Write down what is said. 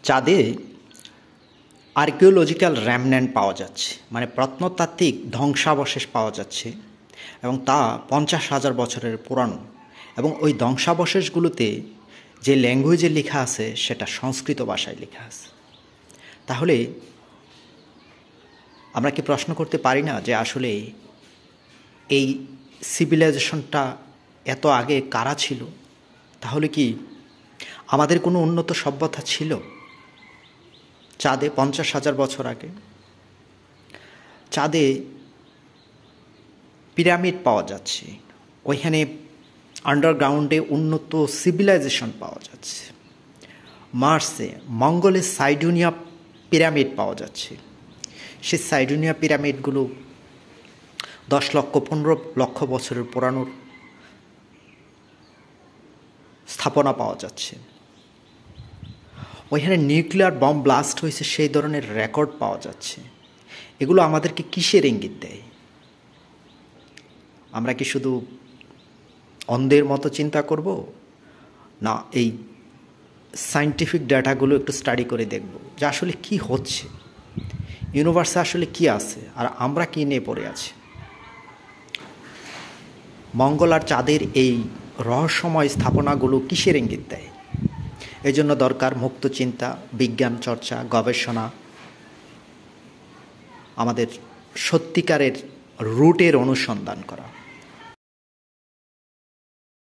চাঁদে আর্কিওলজিক্যাল র্যামন্যান্ট পাওয়া যাচ্ছে, মানে প্রত্নতাত্ত্বিক ধ্বংসাবশেষ পাওয়া যাচ্ছে, এবং তা 50,000 বছরের পুরানো। এবং ওই ধ্বংসাবশেষগুলোতে যে ল্যাঙ্গুয়েজে লেখা আছে সেটা সংস্কৃত ভাষায় লেখা আছে। তাহলে আমরা কি প্রশ্ন করতে পারি না যে আসলে এই সিভিলাইজেশনটা এত আগে কারা ছিল? তাহলে কি আমাদের কোনো উন্নত সভ্যতা ছিল চাঁদে 50,000 বছর আগে? চাঁদে পিরামিড পাওয়া যাচ্ছে, ওইখানে আন্ডারগ্রাউন্ডে উন্নত সিভিলাইজেশন পাওয়া যাচ্ছে। মার্সে মঙ্গলের সাইডোনিয়া পিরামিড পাওয়া যাচ্ছে। সেই সাইডোনিয়া পিরামিডগুলো 10 লক্ষ 15 লক্ষ বছরের পুরানোর স্থাপনা পাওয়া যাচ্ছে। ওইখানে নিউক্লিয়ার বম্ব ব্লাস্ট হয়েছে সেই ধরনের রেকর্ড পাওয়া যাচ্ছে। এগুলো আমাদেরকে কিসের ইঙ্গিত দেয়? আমরা কি শুধু অন্ধের মতো চিন্তা করব, না এই সায়েন্টিফিক ডাটাগুলো একটু স্টাডি করে দেখব যে আসলে কি হচ্ছে, ইউনিভার্সে আসলে কি আছে, আর আমরা কি নিয়ে পড়ে আছি? মঙ্গল আর চাঁদের এই রহস্যময় স্থাপনাগুলো কিসের ইঙ্গিত দেয়? এই জন্য দরকার মুক্ত চিন্তা, বিজ্ঞান চর্চা, গবেষণা, আমাদের সত্যিকারের রুটের অনুসন্ধান করা।